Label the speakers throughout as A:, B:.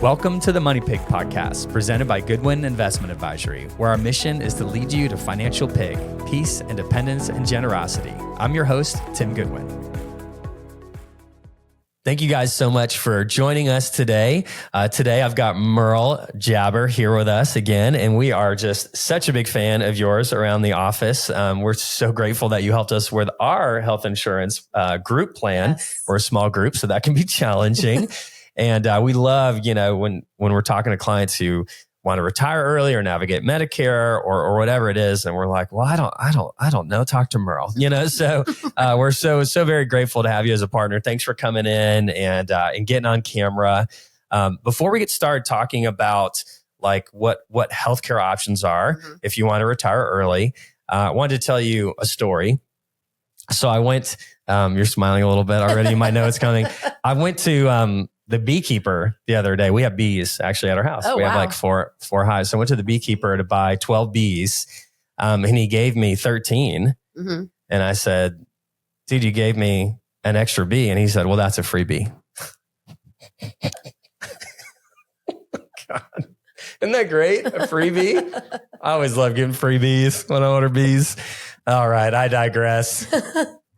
A: Welcome to the Money Pig Podcast, presented by Goodwin Investment Advisory, where our mission is to lead you to financial pig, peace, independence, and generosity. I'm your host, Tim Goodwin. Thank you guys so much for joining us today. Today, I've got Merle Jabr here with us again, and we are just such a big fan of yours around the office. We're so grateful that you helped us with our health insurance group plan. Yes. We're a small group, so that can be challenging. And we love, when we're talking to clients who want to retire early or navigate Medicare or whatever it is, and we're like, well, I don't know. Talk to Merle. So we're so very grateful to have you as a partner. Thanks for coming in and getting on camera. Before we get started talking about like what healthcare options are, if you want to retire early, I wanted to tell you a story. So I went. You're smiling a little bit already. You might know it's coming. I went to the beekeeper the other day. We have bees actually at our house. We have like four hives. So I went to the beekeeper to buy 12 bees, and he gave me 13. Mm-hmm. And I said, dude, you gave me an extra bee. And he said, well, that's a freebie. God. Isn't that great? A freebie? I always love giving freebies when I order bees. All right, I digress.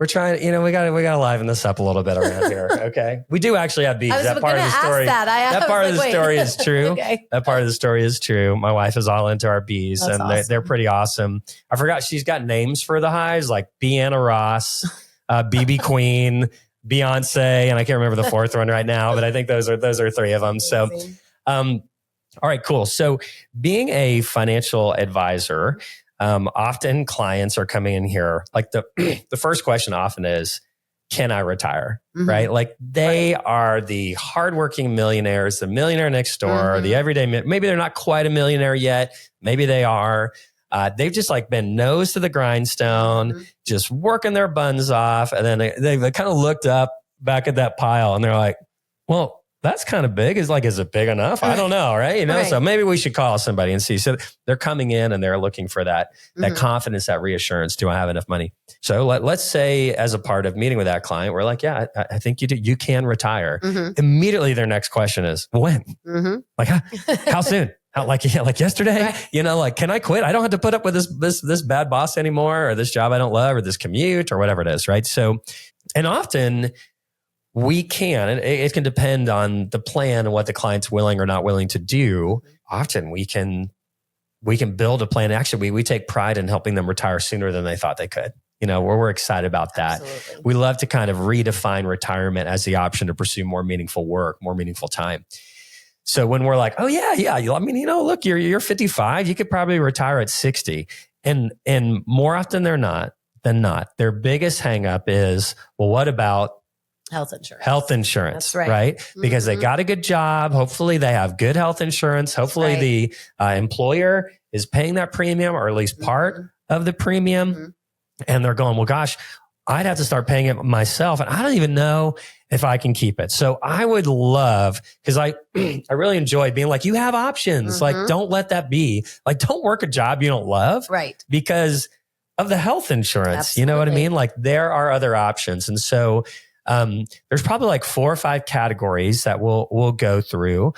A: We're trying, we got to liven this up a little bit around here. Okay. We do actually have bees. That part of the story. That part of the story is true. Okay. That part of the story is true. My wife is all into our bees. That's and awesome. They're pretty awesome. I forgot she's got names for the hives like Bee-Anna Ross, BB Queen, Beyonce, and I can't remember the fourth one right now, but I think those are three of them. So, all right, cool. So being a financial advisor, often clients are coming in here, like the first question often is, can I retire? Mm-hmm. Right? Like they are the hardworking millionaires, the millionaire next door, the everyday, maybe they're not quite a millionaire yet. Maybe they are. They've just like been nose to the grindstone, just working their buns off. And then they kind of looked up back at that pile and they're like, well, that's kind of big. Is it big enough? I don't know, right? Right. So maybe we should call somebody and see. So they're coming in and they're looking for that confidence, that reassurance. Do I have enough money? So let's say as a part of meeting with that client, we're like, yeah, I think you do. You can retire. Immediately their next question is, well, when? Like, how soon? Like yesterday? Right. Can I quit? I don't have to put up with this bad boss anymore, or this job I don't love, or this commute, or whatever it is, right? So, and often we can, and it can depend on the plan and what the client's willing or not willing to do. Often we can build a plan. Actually, we take pride in helping them retire sooner than they thought they could. We're excited about that. Absolutely. We love to kind of redefine retirement as the option to pursue more meaningful work, more meaningful time. So when we're like, oh yeah. I mean, look, you're 55. You could probably retire at 60. And more often than not, their biggest hang up is, well, what about health insurance, that's right? Because they got a good job. Hopefully they have good health insurance. Hopefully the employer is paying that premium, or at least part of the premium. And they're going, well, gosh, I'd have to start paying it myself. And I don't even know if I can keep it. So I would love, because I really enjoy being like, you have options. Like, don't let that be. Like, don't work a job you don't love. Right. Because of the health insurance. Absolutely. You know what I mean? Like, there are other options. And so there's probably like 4 or 5 categories that we'll go through.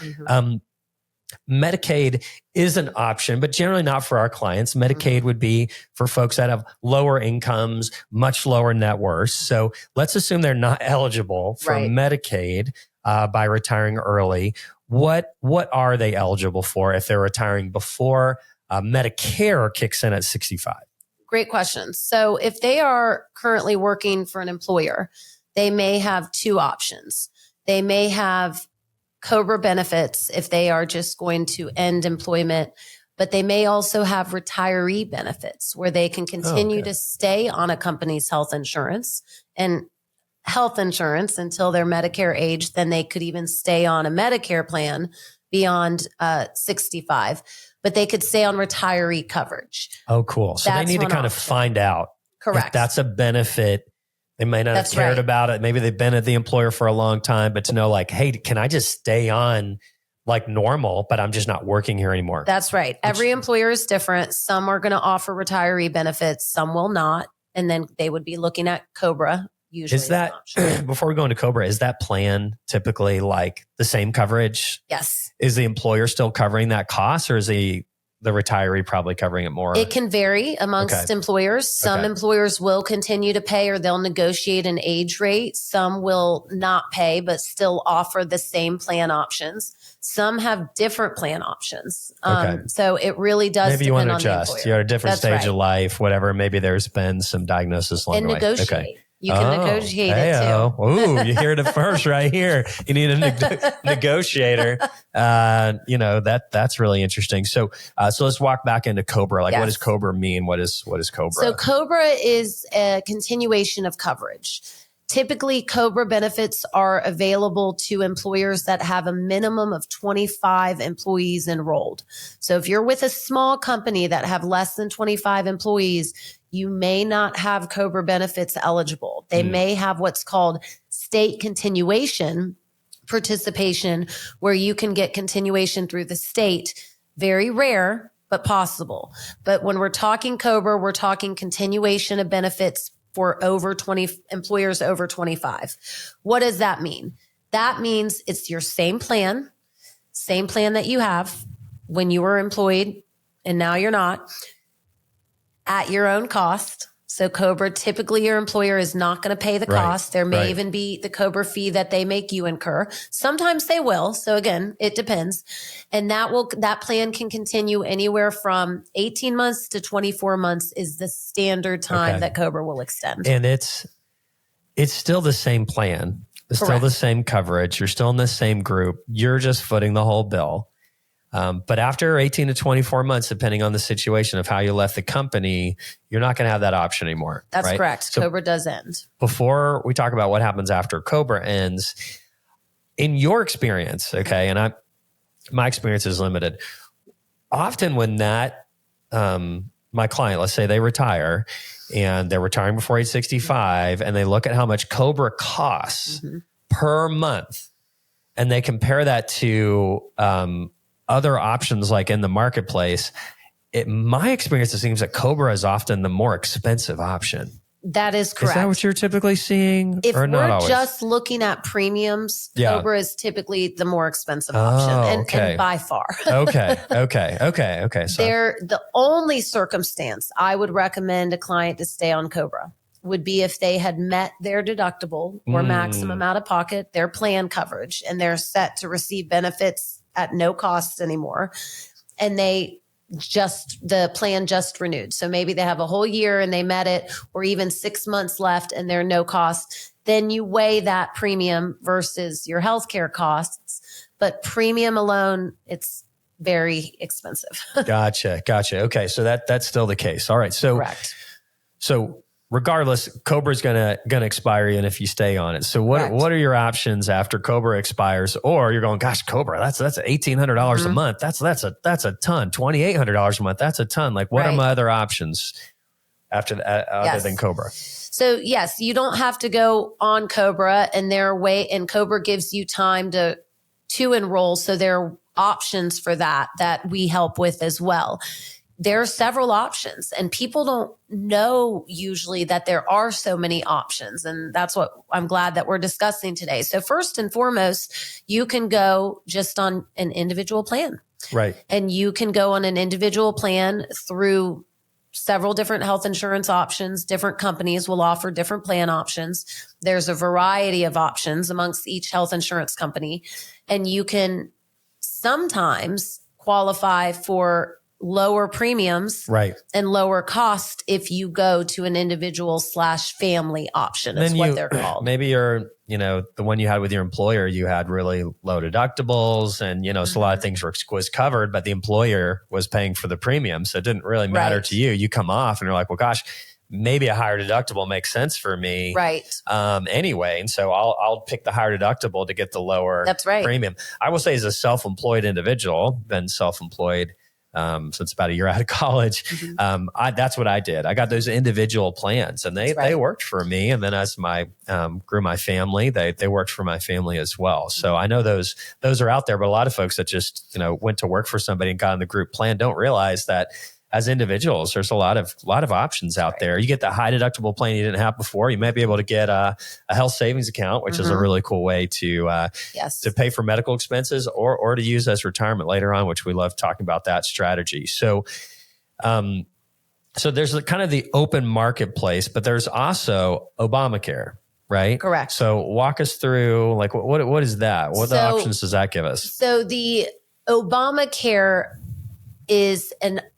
A: Medicaid is an option, but generally not for our clients. Medicaid would be for folks that have lower incomes, much lower net worths. So let's assume they're not eligible for Medicaid by retiring early. What are they eligible for if they're retiring before Medicare kicks in at 65?
B: Great question. So if they are currently working for an employer, they may have 2 options. They may have COBRA benefits if they are just going to end employment, but they may also have retiree benefits where they can continue to stay on a company's health insurance until their Medicare age. Then they could even stay on a Medicare plan beyond 65, but they could stay on retiree coverage.
A: Oh, cool. So they need to kind of find out if that's a benefit. They may not have cared about it. Maybe they've been at the employer for a long time, but to know like, hey, can I just stay on like normal, but I'm just not working here anymore?
B: That's right. Every employer is different. Some are going to offer retiree benefits. Some will not. And then they would be looking at COBRA usually
A: Is that,
B: an option.
A: before we go into COBRA, is that plan typically like the same coverage?
B: Yes.
A: Is the employer still covering that cost, or is the retiree probably covering it more?
B: It can vary amongst employers. Some employers will continue to pay, or they'll negotiate an age rate. Some will not pay, but still offer the same plan options. Some have different plan options. So it really does
A: maybe you want
B: depend
A: to
B: on the
A: adjust.
B: employer.
A: You're at a different
B: That's
A: stage of life, whatever. Maybe there's been some diagnosis along
B: And
A: the way.
B: negotiate.
A: Okay.
B: You can negotiate it too.
A: Ooh, you heard it first right here. You need a negotiator. That's really interesting. So let's walk back into COBRA. Like, what does COBRA mean? What is COBRA?
B: So COBRA is a continuation of coverage. Typically, COBRA benefits are available to employers that have a minimum of 25 employees enrolled. So if you're with a small company that have less than 25 employees, you may not have COBRA benefits eligible. They may have what's called state continuation participation, where you can get continuation through the state. Very rare, but possible. But when we're talking COBRA, we're talking continuation of benefits for employers over 25. What does that mean? That means it's your same plan that you have when you were employed and now you're not, at your own cost. So COBRA, typically your employer is not going to pay the cost. There may even be the COBRA fee that they make you incur. Sometimes they will. So again, it depends. And that plan can continue anywhere from 18 months to 24 months is the standard time that COBRA will extend.
A: And it's still the same plan. It's still the same coverage. You're still in the same group. You're just footing the whole bill. But after 18 to 24 months, depending on the situation of how you left the company, you're not going to have that option anymore.
B: That's correct. So COBRA does end.
A: Before we talk about what happens after COBRA ends, in your experience, and my experience is limited. Often when my client, let's say they retire and they're retiring before age 65, and they look at how much COBRA costs per month, and they compare that to other options like in the marketplace, my experience, it seems that COBRA is often the more expensive option.
B: That is correct.
A: Is that what you're typically seeing?
B: If
A: or not
B: we're
A: always?
B: just looking at premiums, COBRA is typically the more expensive option, and by far.
A: Okay. So
B: The only circumstance I would recommend a client to stay on COBRA would be if they had met their deductible or maximum out of pocket, their plan coverage, and they're set to receive benefits at no cost anymore. And the plan just renewed. So maybe they have a whole year and they met it, or even 6 months left and they're no cost. Then you weigh that premium versus your healthcare costs. But premium alone, it's very expensive.
A: Gotcha. Okay. So that's still the case. All right. So,
B: correct.
A: So regardless, COBRA is gonna expire even if you stay on it. So what are your options after COBRA expires? Or you're going, gosh, COBRA, that's $1,800 a month. That's a ton. $2,800 a month. That's a ton. Like, what are my other options after that, other than COBRA?
B: So yes, you don't have to go on COBRA, and and COBRA gives you time to enroll. So there are options for that we help with as well. There are several options, and people don't know usually that there are so many options. And that's what I'm glad that we're discussing today. So first and foremost, you can go just on an individual plan.
A: Right.
B: And you can go on an individual plan through several different health insurance options. Different companies will offer different plan options. There's a variety of options amongst each health insurance company. And you can sometimes qualify for lower premiums and lower cost if you go to an individual / family option is what they're called.
A: Maybe you're, the one you had with your employer, you had really low deductibles and, so a lot of things was covered, but the employer was paying for the premium. So it didn't really matter to you. You come off and you're like, well, gosh, maybe a higher deductible makes sense for me. Anyway. And so I'll pick the higher deductible to get the lower premium. I will say, as a self-employed individual, been self-employed since about a year out of college. That's what I did. I got those individual plans, and they worked for me. And then as grew my family, they worked for my family as well. So I know those are out there, but a lot of folks that just, went to work for somebody and got in the group plan don't realize that as individuals, there's a lot of options out there. You get the high deductible plan you didn't have before. You might be able to get a health savings account, which is a really cool way to pay for medical expenses or to use as retirement later on, which we love talking about that strategy. So, so there's kind of the open marketplace, but there's also Obamacare, right?
B: Correct.
A: So walk us through, like, what is that? What the options does that give us?
B: So the Obamacare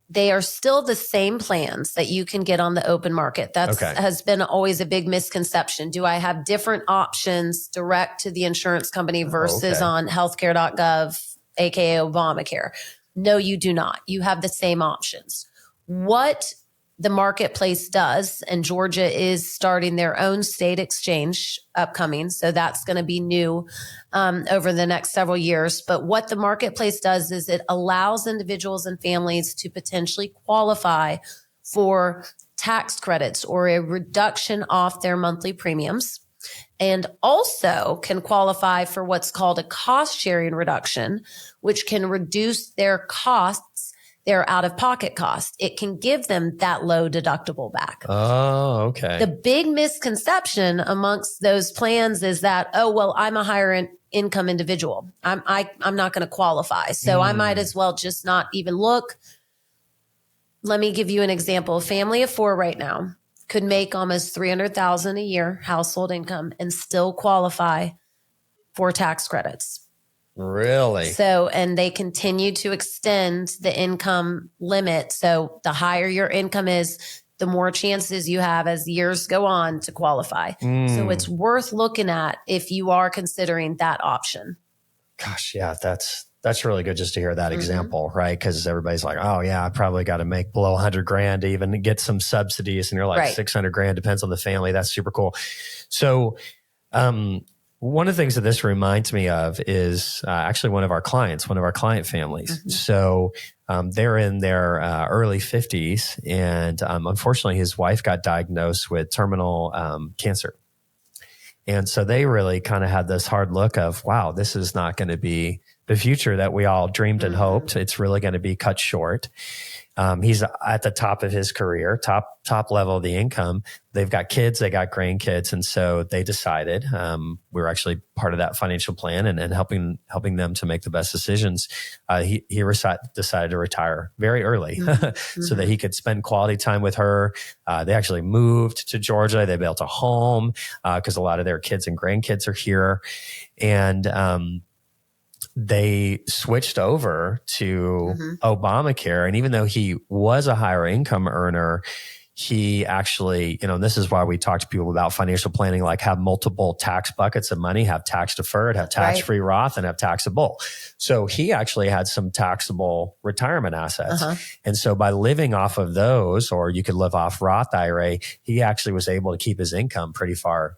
B: they are still the same plans that you can get on the open market. That has been always a big misconception. Do I have different options direct to the insurance company versus on healthcare.gov, aka Obamacare? No, you do not. You have the same options. What the marketplace does, and Georgia is starting their own state exchange upcoming, so that's going to be new over the next several years. But what the marketplace does is it allows individuals and families to potentially qualify for tax credits or a reduction off their monthly premiums, and also can qualify for what's called a cost sharing reduction, which can reduce their costs, their out-of-pocket cost. It can give them that low deductible back.
A: Oh, okay.
B: The big misconception amongst those plans is that, oh, well, I'm a higher income individual. I'm not going to qualify. So I might as well just not even look. Let me give you an example. A family of 4 right now could make almost $300,000 a year household income and still qualify for tax credits.
A: Really?
B: So, and they continue to extend the income limit. So the higher your income is, the more chances you have as years go on to qualify. So it's worth looking at if you are considering that option.
A: Gosh, yeah, that's really good just to hear that example, right? Because everybody's like, oh yeah, I probably got to make below 100 grand to even get some subsidies. And you're like 600 grand, depends on the family. That's super cool. So, one of the things that this reminds me of is actually one of our client families. So they're in their early 50s, and unfortunately, his wife got diagnosed with terminal cancer. And so they really kind of had this hard look of, wow, this is not going to be the future that we all dreamed and hoped. It's really going to be cut short. He's at the top of his career, top level of the income. They've got kids, they got grandkids. And so they decided, we were actually part of that financial plan and helping them to make the best decisions. He decided to retire very early so that he could spend quality time with her. They actually moved to Georgia. They built a home, because a lot of their kids and grandkids are here. And, they switched over to Obamacare. And even though he was a higher income earner, he actually, and this is why we talk to people about financial planning, like have multiple tax buckets of money, have tax deferred, have tax-free Roth, and have taxable. So he actually had some taxable retirement assets. And so by living off of those, or you could live off Roth IRA, he actually was able to keep his income pretty far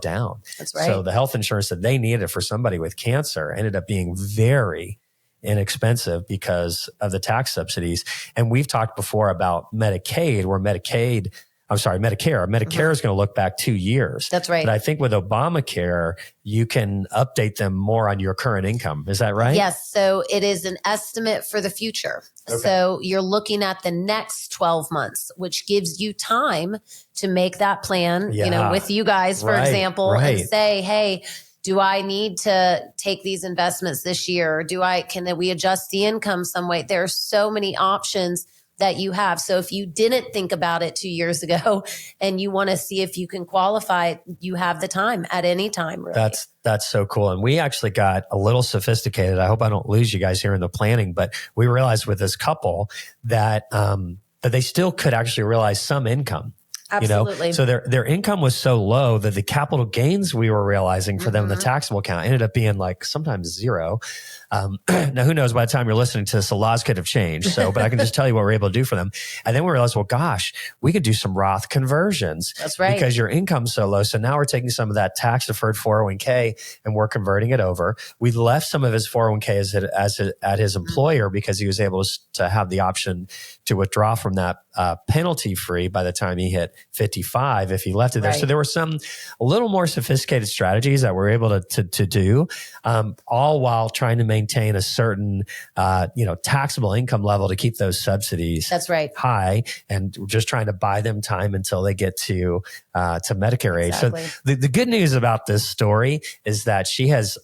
A: down.
B: That's right.
A: So the health insurance that they needed for somebody with cancer ended up being very inexpensive because of the tax subsidies. And we've talked before about Medicaid, where Medicare is going to look back 2 years.
B: That's right.
A: But I think with Obamacare, you can update them more on your current income. Is that right?
B: Yes. So it is an estimate for the future. Okay. So you're looking at the next 12 months, which gives you time to make that plan, with you guys, for example, and say, hey, do I need to take these investments this year? Can we adjust the income some way? There are so many options that you have. So if you didn't think about it 2 years ago and you want to see if you can qualify, you have the time at any time. Really.
A: That's so cool. And we actually got a little sophisticated. I hope I don't lose you guys here in the planning, but we realized with this couple that they still could actually realize some income.
B: Absolutely.
A: So their income was so low that the capital gains we were realizing for them in the taxable account ended up being like sometimes zero. Now, who knows, by the time you're listening to this, the laws could have changed. But I can just tell you what we're able to do for them. And then we realized, well, gosh, we could do some Roth conversions.
B: That's right.
A: Because your income's so low. So now we're taking some of that tax deferred 401k and we're converting it over. We left some of his 401k at his employer because he was able to have the option to withdraw from that penalty free by the time he hit 55 if he left it there. So there were some a little more sophisticated strategies that we're able to do, all while trying to maintain maintain a certain, taxable income level to keep those subsidies
B: That's right.
A: high, and we're just trying to buy them time until they get to Medicare age.
B: Exactly.
A: So the good news about this story is that she is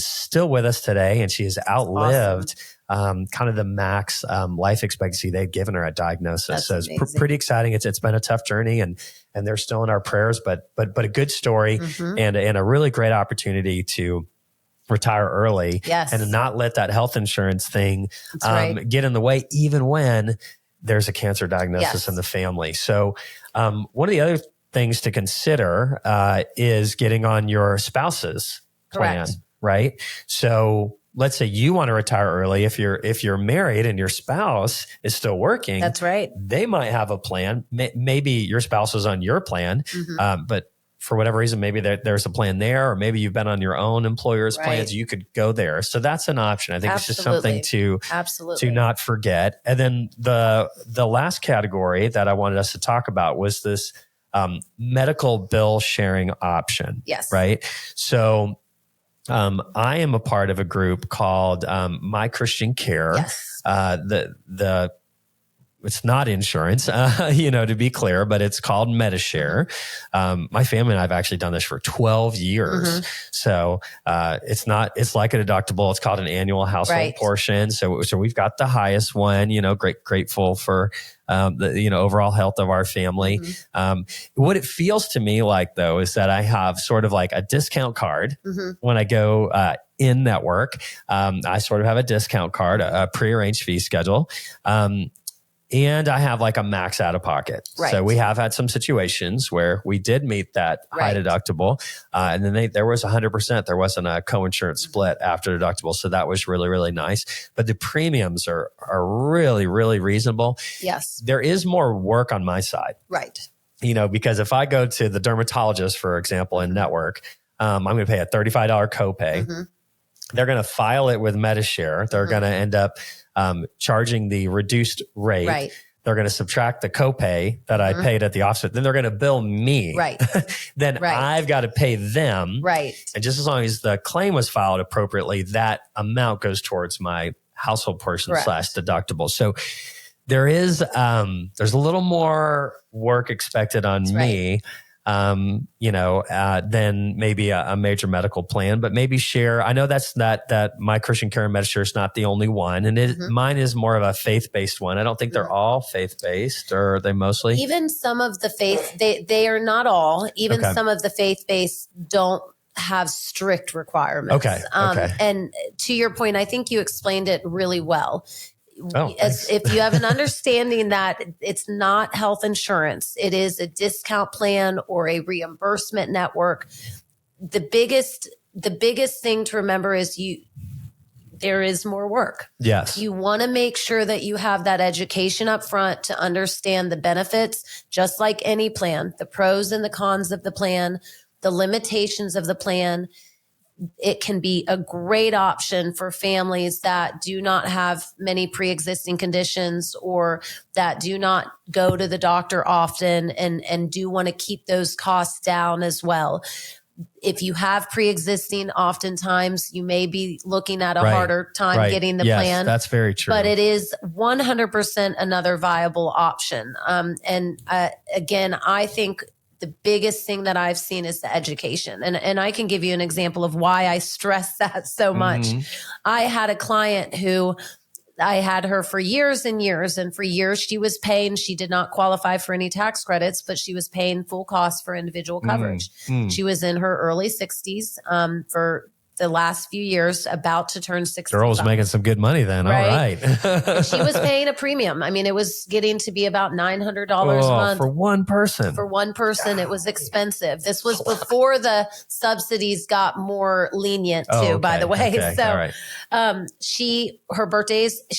A: still with us today, and she has outlived kind of the max life expectancy they've given her at diagnosis.
B: That's
A: so it's
B: amazing.
A: pretty exciting. It's been a tough journey, and they're still in our prayers, but a good story and a really great opportunity to retire early and not let that health insurance thing get in the way, even when there's a cancer diagnosis in the family. So one of the other things to consider is getting on your spouse's plan, right? So let's say you want to retire early. If you're married and your spouse is still working,
B: that's right.
A: They might have a plan. Maybe your spouse is on your plan, but for whatever reason, maybe there's a plan there, or maybe you've been on your own employer's plans. You could go there. So that's an option. I think it's just something to not forget. And then the last category that I wanted us to talk about was this medical bill sharing option.
B: Yes.
A: Right. So I am a part of a group called My Christian Care.
B: Yes.
A: It's not insurance, to be clear, but it's called Metashare. My family and I have actually done this for 12 years. So it's like a deductible. It's called an annual household portion. So we've got the highest one, grateful for the overall health of our family. What it feels to me like, though, is that I have sort of like a discount card when I go in network. I sort of have a discount card, a prearranged fee schedule. And I have like a max out of pocket.
B: Right.
A: So we have had some situations where we did meet that high deductible. And then there was 100%. There wasn't a co-insurance split after deductible. So that was really, really nice. But the premiums are really, really reasonable.
B: Yes.
A: There is more work on my side.
B: Right.
A: Because if I go to the dermatologist, for example, in network, I'm going to pay a $35 copay. They're going to file it with Medicare. They're going to end up charging the reduced rate.
B: Right.
A: They're going to subtract the copay that I paid at the office. Then they're going to bill me.
B: Right.
A: Then I've got to pay them.
B: Right.
A: And just as long as the claim was filed appropriately, that amount goes towards my household portion / deductible. So there's a little more work expected on me. Than maybe a major medical plan, but maybe share. I know that My Christian Care and Medicare is not the only one. And mine is more of a faith-based one. I don't think they're all faith-based, or are they mostly?
B: Even some of the faith, they are not all. Even some of the faith-based don't have strict requirements.
A: Okay.
B: And to your point, I think you explained it really well.
A: If
B: you have an understanding that it's not health insurance, it is a discount plan or a reimbursement network. The biggest thing to remember is there is more work.
A: Yes.
B: You want to make sure that you have that education up front to understand the benefits, just like any plan, the pros and the cons of the plan, the limitations of the plan. It can be a great option for families that do not have many pre-existing conditions, or that do not go to the doctor often and do want to keep those costs down as well. If you have pre-existing, oftentimes you may be looking at a harder time getting the plan.
A: That's very true.
B: But it is 100% another viable option. Again, I think the biggest thing that I've seen is the education. And I can give you an example of why I stress that so much. I had a client who I had her for years and years. And for years she was paying, she did not qualify for any tax credits, but she was paying full cost for individual coverage. She was in her early 60s for the last few years, about to turn 65.
A: Girl was making some good money then.
B: Right?
A: All right.
B: And she was paying a premium. I mean, it was getting to be about $900 a month.
A: For one person.
B: For one person, it was expensive. This was before the subsidies got more lenient too, by the way.
A: Okay.
B: So
A: all right.
B: she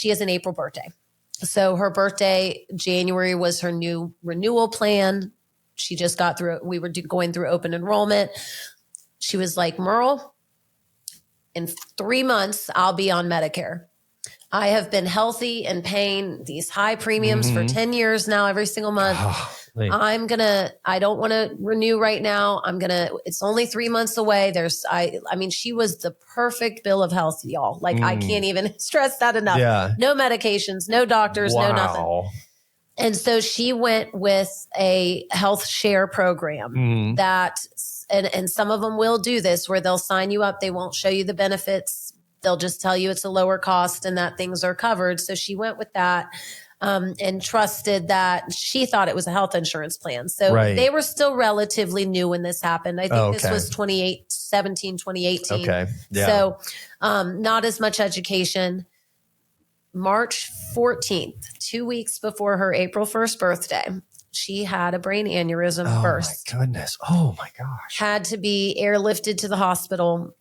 B: has an April birthday. So her birthday, January, was her new renewal plan. She just got through it. We were going through open enrollment. She was like, Merle, in 3 months, I'll be on Medicare. I have been healthy and paying these high premiums for 10 years now, every single month. I don't want to renew right now. It's only 3 months away. I mean, she was the perfect bill of health, y'all. Like I can't even stress that enough.
A: Yeah.
B: No medications, no doctors, no nothing. And so she went with a health share program that, and some of them will do this where they'll sign you up. They won't show you the benefits. They'll just tell you it's a lower cost and that things are covered. So she went with that and trusted that she thought it was a health insurance plan. So they were still relatively new when this happened. I think this was 2018.
A: Okay. Yeah.
B: So not as much education. March 14th, 2 weeks before her April 1st birthday, she had a brain aneurysm burst.
A: Oh my goodness. Oh my gosh.
B: Had to be airlifted to the hospital.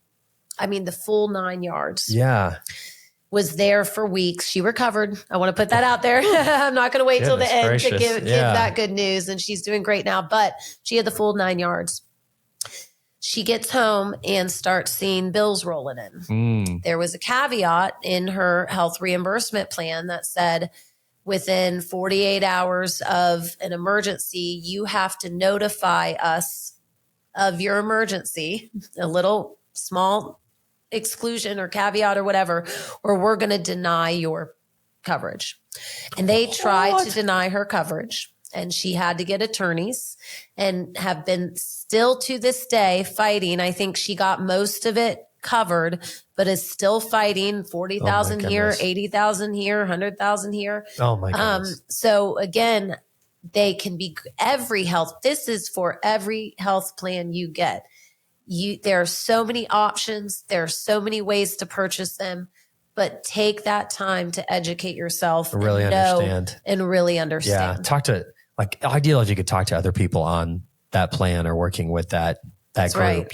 B: I mean, the full 9 yards.
A: Yeah.
B: Was there for weeks. She recovered. I want to put that out there. I'm not going to wait till the end to give that good news. And she's doing great now, but she had the full 9 yards. She gets home and starts seeing bills rolling in. There was a caveat in her health reimbursement plan that said within 48 hours of an emergency, you have to notify us of your emergency, a little small exclusion or caveat or whatever, or we're going to deny your coverage. And they tried to deny her coverage, and she had to get attorneys and have been still to this day fighting. I think she got most of it covered, but is still fighting 40,000 here, 80,000 here, 100,000 here.
A: Oh my goodness.
B: So again, they can be this is for every health plan you get. There are so many options. There are so many ways to purchase them, but take that time to educate yourself
A: and really understand. Yeah. Ideal if you could talk to other people on that plan or working with that group,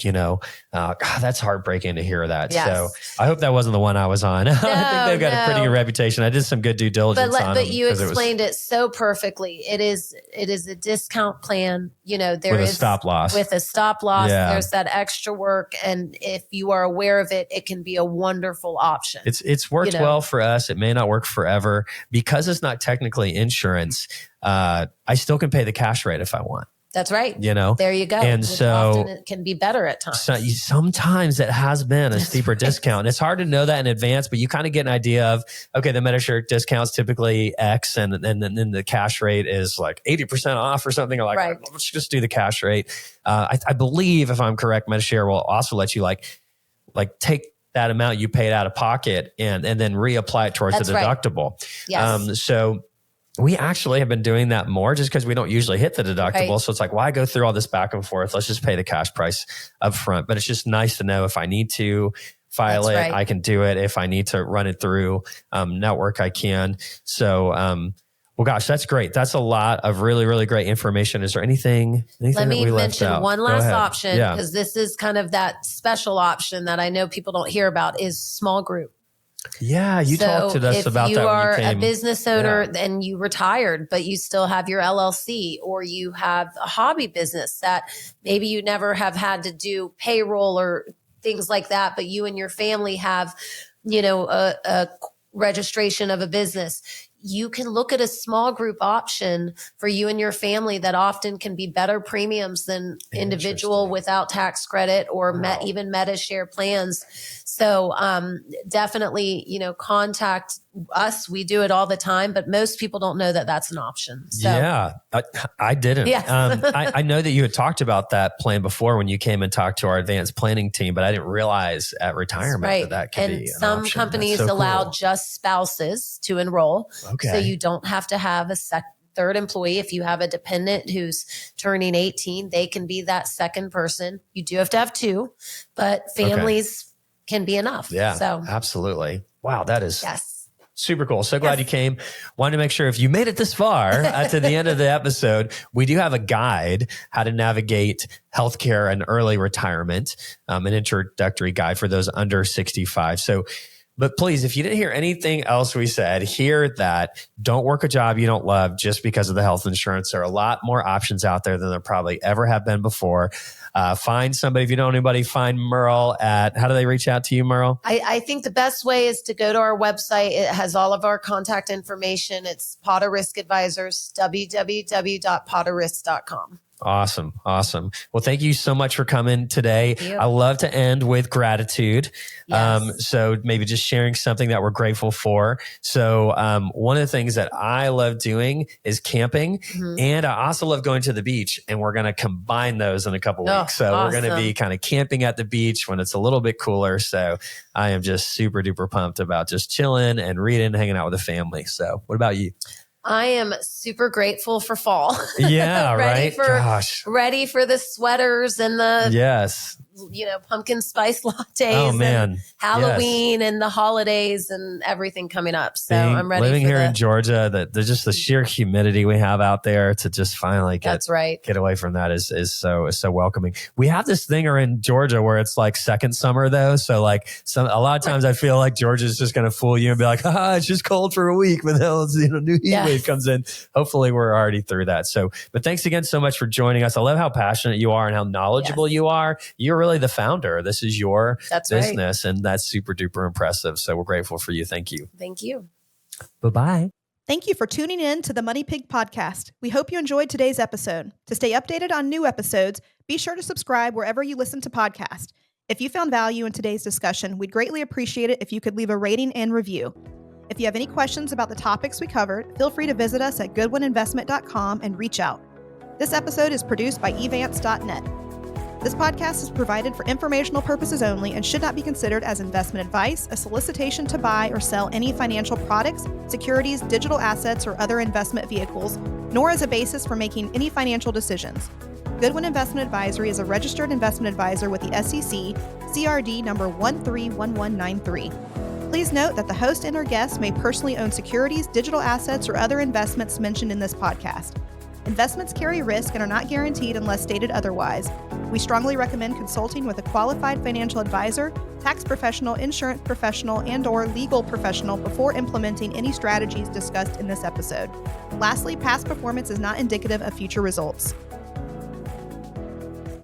A: that's heartbreaking to hear that.
B: Yes.
A: So I hope that wasn't the one I was on. I think they've got a pretty good reputation. I did some good due diligence on them.
B: But you explained it so perfectly. It is a discount plan. There is
A: a stop loss.
B: With a stop loss,
A: Yeah.
B: There's that extra work. And if you are aware of it, it can be a wonderful option.
A: It's worked well for us. It may not work forever because it's not technically insurance. I still can pay the cash rate if I want.
B: That's right.
A: There
B: you go.
A: And so
B: often it can be better at times.
A: Sometimes it has been a steeper discount. And it's hard to know that in advance, but you kind of get an idea of, okay, the Medicare discount's typically X and then the cash rate is like 80% off or something. Like, right. Let's just do the cash rate. I believe, if I'm correct, Metashare will also let you like take that amount you paid out of pocket and then reapply it towards the deductible.
B: Right. Yes.
A: So we actually have been doing that more just because we don't usually hit the deductible. Right. So it's like, why go through all this back and forth? Let's just pay the cash price up front. But it's just nice to know if I need to file it, I can do it. If I need to run it through network, I can. So, well, gosh, that's great. That's a lot of really, really great information. Is there anything
B: Let me
A: that we left
B: mention
A: out?
B: one last option, because this is kind of that special option that I know people don't hear about, is small group.
A: Yeah, you talked to us about that.
B: If you are a business owner and you retired, but you still have your LLC, or you have a hobby business that maybe you never have had to do payroll or things like that, but you and your family have, a registration of a business, you can look at a small group option for you and your family that often can be better premiums than individual without tax credit or even Metashare plans. So definitely, contact us. We do it all the time, but most people don't know that that's an option. So.
A: Yeah, I didn't.
B: Yes.
A: I know that you had talked about that plan before when you came and talked to our advanced planning team, but I didn't realize at retirement that could be an
B: some
A: option.
B: companies allow just spouses to enroll.
A: Okay.
B: So you don't have to have a third employee. If you have a dependent who's turning 18, they can be that second person. You do have to have two, but families can be enough.
A: Yeah,
B: so
A: absolutely. Wow, that is super cool. So glad you came. Wanted to make sure if you made it this far to the end of the episode, we do have a guide how to navigate healthcare and early retirement, an introductory guide for those under 65. So, but please, if you didn't hear anything else we said, hear that. Don't work a job you don't love just because of the health insurance. There are a lot more options out there than there probably ever have been before. find somebody. If you don't know anybody, find Merle at, how do they reach out to you, Merle?
B: I think the best way is to go to our website. It has all of our contact information. It's Potter Risk Advisors, www.potterrisk.com.
A: Awesome. Well, thank you so much for coming today. I love to end with gratitude.
B: Yes.
A: So maybe just sharing something that we're grateful for. So one of the things that I love doing is camping. And I also love going to the beach, and we're going to combine those in a couple weeks. So we're going to be kind of camping at the beach when it's a little bit cooler. So I am just super duper pumped about just chilling and reading, hanging out with the family. So what about you?
B: I am super grateful for fall.
A: Yeah, right?
B: Ready for the sweaters and the pumpkin spice lattes and Halloween and the holidays and everything coming up. So I'm ready.
A: Living here in Georgia, there's just the sheer humidity we have out there to just finally get away from that is so welcoming. We have this thing in Georgia where it's like second summer though. So like a lot of times I feel like Georgia's just going to fool you and be like, it's just cold for a week, but then new heat wave comes in. Hopefully we're already through that. So, but thanks again so much for joining us. I love how passionate you are and how knowledgeable you are. You're really the founder. This is your business, and that's super duper impressive. So we're grateful for you. Thank you.
B: Thank you.
A: Bye-bye.
C: Thank you for tuning in to the Money Pig Podcast. We hope you enjoyed today's episode. To stay updated on new episodes, be sure to subscribe wherever you listen to podcasts. If you found value in today's discussion, we'd greatly appreciate it if you could leave a rating and review. If you have any questions about the topics we covered, feel free to visit us at goodwininvestment.com and reach out. This episode is produced by evance.net. This podcast is provided for informational purposes only and should not be considered as investment advice, a solicitation to buy or sell any financial products, securities, digital assets, or other investment vehicles, nor as a basis for making any financial decisions. Goodwin Investment Advisory is a registered investment advisor with the SEC, CRD number 131193. Please note that the host and her guests may personally own securities, digital assets, or other investments mentioned in this podcast. Investments carry risk and are not guaranteed unless stated otherwise. We strongly recommend consulting with a qualified financial advisor, tax professional, insurance professional, and/or legal professional before implementing any strategies discussed in this episode. Lastly, past performance is not indicative of future results.